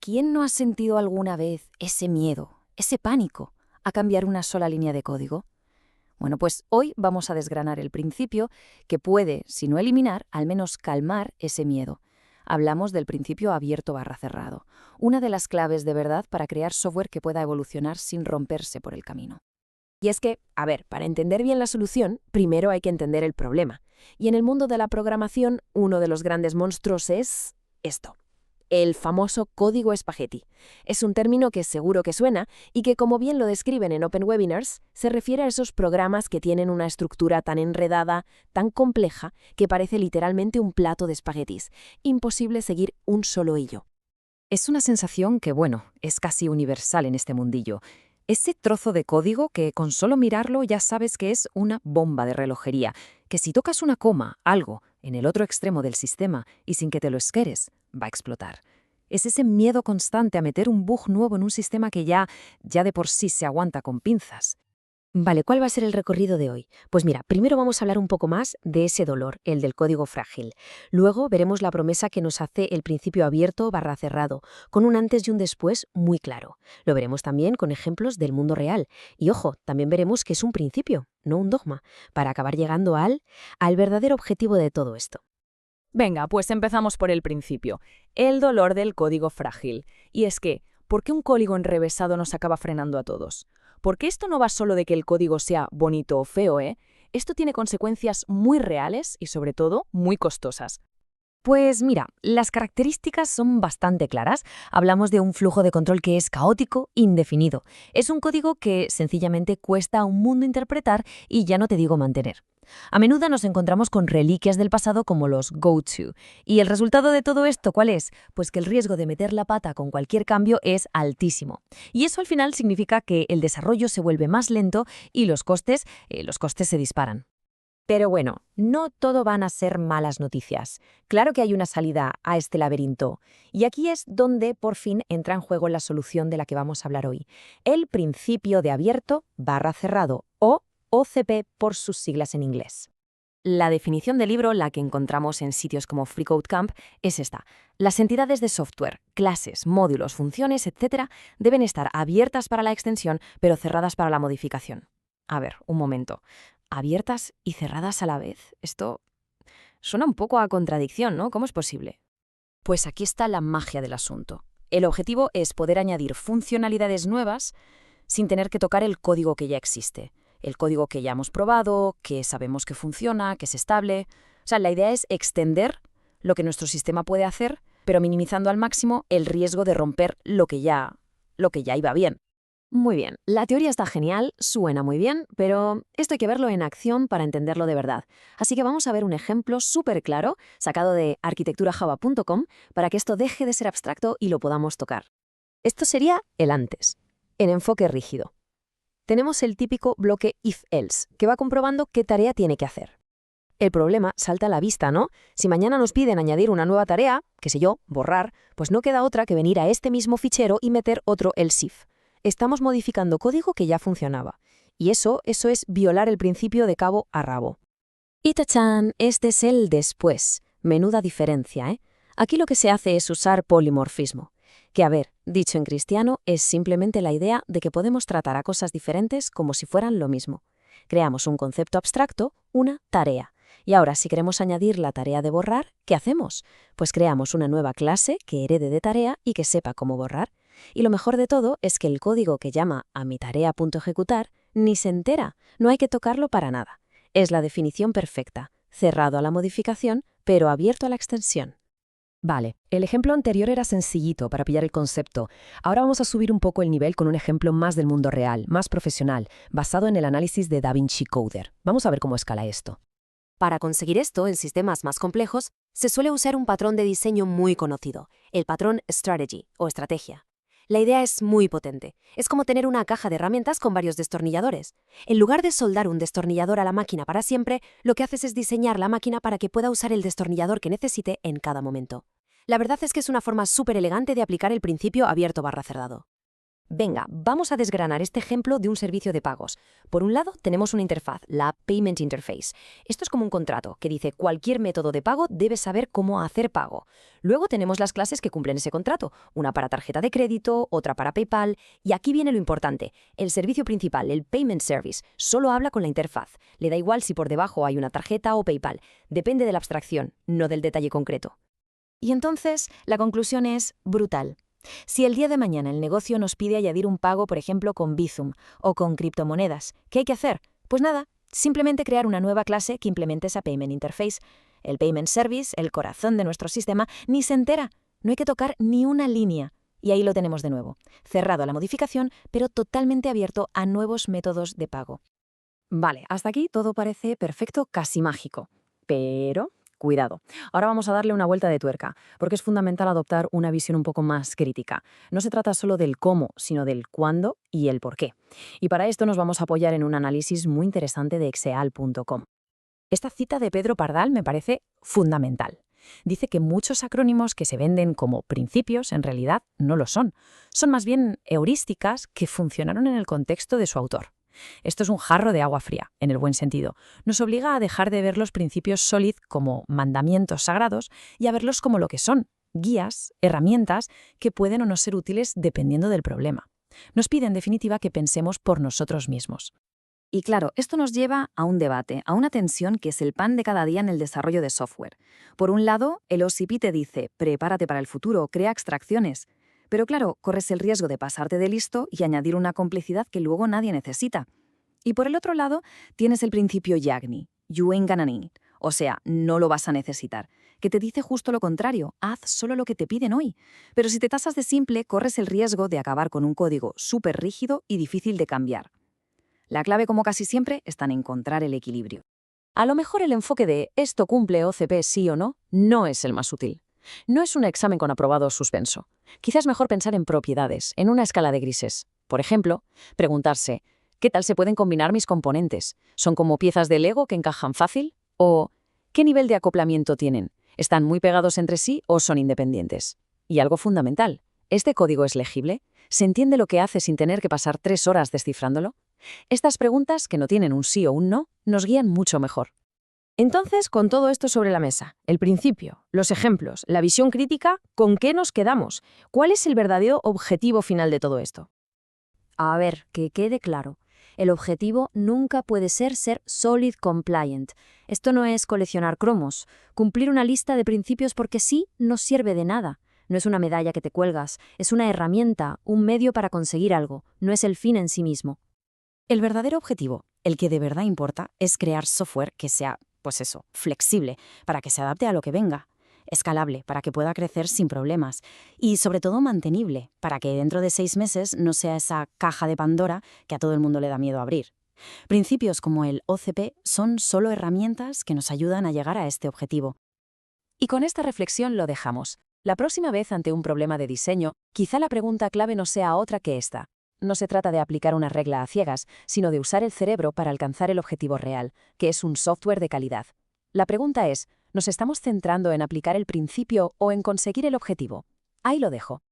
¿quién no ha sentido alguna vez ese miedo, ese pánico a cambiar una sola línea de código? Bueno, pues hoy vamos a desgranar el principio que puede, si no eliminar, al menos calmar ese miedo. Hablamos del principio abierto/cerrado, una de las claves de verdad para crear software que pueda evolucionar sin romperse por el camino. Y es que, para entender bien la solución, primero hay que entender el problema. Y en el mundo de la programación, uno de los grandes monstruos es esto: el famoso código espagueti. Es un término que seguro que suena y que, como bien lo describen en Open Webinars, se refiere a esos programas que tienen una estructura tan enredada, tan compleja, que parece literalmente un plato de espaguetis. Imposible seguir un solo hilo. Es una sensación que, es casi universal en este mundillo. Ese trozo de código que con solo mirarlo ya sabes que es una bomba de relojería, que si tocas una coma, algo, en el otro extremo del sistema y sin que te lo esperes, va a explotar. Es ese miedo constante a meter un bug nuevo en un sistema que ya de por sí se aguanta con pinzas. Vale, ¿cuál va a ser el recorrido de hoy? Pues mira, primero vamos a hablar un poco más de ese dolor, el del código frágil. Luego veremos la promesa que nos hace el principio abierto/cerrado, con un antes y un después muy claro. Lo veremos también con ejemplos del mundo real. Y ojo, también veremos que es un principio, no un dogma, para acabar llegando al verdadero objetivo de todo esto. Venga, pues empezamos por el principio, el dolor del código frágil. Y es que, ¿por qué un código enrevesado nos acaba frenando a todos? Porque esto no va solo de que el código sea bonito o feo, ¿eh? Esto tiene consecuencias muy reales y, sobre todo, muy costosas. Pues mira, las características son bastante claras. Hablamos de un flujo de control que es caótico, indefinido. Es un código que sencillamente cuesta a un mundo interpretar y ya no te digo mantener. A menudo nos encontramos con reliquias del pasado como los go-to. ¿Y el resultado de todo esto cuál es? Pues que el riesgo de meter la pata con cualquier cambio es altísimo. Y eso al final significa que el desarrollo se vuelve más lento y los costes se disparan. Pero bueno, no todo van a ser malas noticias. Claro que hay una salida a este laberinto. Y aquí es donde por fin entra en juego la solución de la que vamos a hablar hoy. El principio de abierto/cerrado, o OCP por sus siglas en inglés. La definición del libro, la que encontramos en sitios como FreeCodeCamp, es esta. Las entidades de software, clases, módulos, funciones, etc., deben estar abiertas para la extensión, pero cerradas para la modificación. A ver, un momento. ¿Abiertas y cerradas a la vez? Esto suena un poco a contradicción, ¿no? ¿Cómo es posible? Pues aquí está la magia del asunto. El objetivo es poder añadir funcionalidades nuevas sin tener que tocar el código que ya existe. El código que ya hemos probado, que sabemos que funciona, que es estable. O sea, la idea es extender lo que nuestro sistema puede hacer, pero minimizando al máximo el riesgo de romper lo que ya iba bien. Muy bien, la teoría está genial, suena muy bien, pero esto hay que verlo en acción para entenderlo de verdad. Así que vamos a ver un ejemplo súper claro, sacado de arquitecturajava.com, para que esto deje de ser abstracto y lo podamos tocar. Esto sería el antes, en enfoque rígido. Tenemos el típico bloque if-else, que va comprobando qué tarea tiene que hacer. El problema salta a la vista, ¿no? Si mañana nos piden añadir una nueva tarea, qué sé yo, borrar, pues no queda otra que venir a este mismo fichero y meter otro else if. Estamos modificando código que ya funcionaba. Y eso es violar el principio de cabo a rabo. Y tachán, este es el después. Menuda diferencia, ¿eh? Aquí lo que se hace es usar polimorfismo. Que, a ver, dicho en cristiano, es simplemente la idea de que podemos tratar a cosas diferentes como si fueran lo mismo. Creamos un concepto abstracto, una tarea. Y ahora, si queremos añadir la tarea de borrar, ¿qué hacemos? Pues creamos una nueva clase que herede de tarea y que sepa cómo borrar. Y lo mejor de todo es que el código que llama a mi tarea.ejecutar ni se entera, no hay que tocarlo para nada. Es la definición perfecta, cerrado a la modificación, pero abierto a la extensión. Vale, el ejemplo anterior era sencillito para pillar el concepto. Ahora vamos a subir un poco el nivel con un ejemplo más del mundo real, más profesional, basado en el análisis de DaVinci Coder. Vamos a ver cómo escala esto. Para conseguir esto en sistemas más complejos, se suele usar un patrón de diseño muy conocido, el patrón strategy o estrategia. La idea es muy potente. Es como tener una caja de herramientas con varios destornilladores. En lugar de soldar un destornillador a la máquina para siempre, lo que haces es diseñar la máquina para que pueda usar el destornillador que necesite en cada momento. La verdad es que es una forma súper elegante de aplicar el principio abierto/cerrado. Venga, vamos a desgranar este ejemplo de un servicio de pagos. Por un lado, tenemos una interfaz, la Payment Interface. Esto es como un contrato que dice cualquier método de pago debe saber cómo hacer pago. Luego tenemos las clases que cumplen ese contrato, una para tarjeta de crédito, otra para PayPal, y aquí viene lo importante. El servicio principal, el Payment Service, solo habla con la interfaz. Le da igual si por debajo hay una tarjeta o PayPal. Depende de la abstracción, no del detalle concreto. Y entonces, la conclusión es brutal. Si el día de mañana el negocio nos pide añadir un pago, por ejemplo, con Bizum o con criptomonedas, ¿qué hay que hacer? Pues nada, simplemente crear una nueva clase que implemente esa Payment Interface. El Payment Service, el corazón de nuestro sistema, ni se entera. No hay que tocar ni una línea. Y ahí lo tenemos de nuevo. Cerrado a la modificación, pero totalmente abierto a nuevos métodos de pago. Vale, hasta aquí todo parece perfecto, casi mágico. Pero cuidado. Ahora vamos a darle una vuelta de tuerca, porque es fundamental adoptar una visión un poco más crítica. No se trata solo del cómo, sino del cuándo y el por qué. Y para esto nos vamos a apoyar en un análisis muy interesante de exeal.com. Esta cita de Pedro Pardal me parece fundamental. Dice que muchos acrónimos que se venden como principios en realidad no lo son. Son más bien heurísticas que funcionaron en el contexto de su autor. Esto es un jarro de agua fría, en el buen sentido. Nos obliga a dejar de ver los principios sólidos como mandamientos sagrados y a verlos como lo que son, guías, herramientas que pueden o no ser útiles dependiendo del problema. Nos pide, en definitiva, que pensemos por nosotros mismos. Y claro, esto nos lleva a un debate, a una tensión que es el pan de cada día en el desarrollo de software. Por un lado, el OCP te dice, prepárate para el futuro, crea abstracciones. Pero claro, corres el riesgo de pasarte de listo y añadir una complicidad que luego nadie necesita. Y por el otro lado, tienes el principio Yagni, you ain't gonna need, o sea, no lo vas a necesitar, que te dice justo lo contrario, haz solo lo que te piden hoy. Pero si te tasas de simple, corres el riesgo de acabar con un código súper rígido y difícil de cambiar. La clave, como casi siempre, está en encontrar el equilibrio. A lo mejor el enfoque de esto cumple OCP sí o no es el más útil. No es un examen con aprobado o suspenso. Quizás mejor pensar en propiedades, en una escala de grises. Por ejemplo, preguntarse, ¿qué tal se pueden combinar mis componentes? ¿Son como piezas de Lego que encajan fácil? ¿O qué nivel de acoplamiento tienen? ¿Están muy pegados entre sí o son independientes? Y algo fundamental, ¿este código es legible? ¿Se entiende lo que hace sin tener que pasar 3 horas descifrándolo? Estas preguntas, que no tienen un sí o un no, nos guían mucho mejor. Entonces, con todo esto sobre la mesa, el principio, los ejemplos, la visión crítica, ¿con qué nos quedamos? ¿Cuál es el verdadero objetivo final de todo esto? A ver, que quede claro. El objetivo nunca puede ser solid compliant. Esto no es coleccionar cromos. Cumplir una lista de principios porque sí no sirve de nada. No es una medalla que te cuelgas, es una herramienta, un medio para conseguir algo, no es el fin en sí mismo. El verdadero objetivo, el que de verdad importa, es crear software que sea, pues eso, flexible, para que se adapte a lo que venga, escalable, para que pueda crecer sin problemas, y sobre todo mantenible, para que dentro de 6 meses no sea esa caja de Pandora que a todo el mundo le da miedo abrir. Principios como el OCP son solo herramientas que nos ayudan a llegar a este objetivo. Y con esta reflexión lo dejamos. La próxima vez ante un problema de diseño, quizá la pregunta clave no sea otra que esta. No se trata de aplicar una regla a ciegas, sino de usar el cerebro para alcanzar el objetivo real, que es un software de calidad. La pregunta es, ¿nos estamos centrando en aplicar el principio o en conseguir el objetivo? Ahí lo dejo.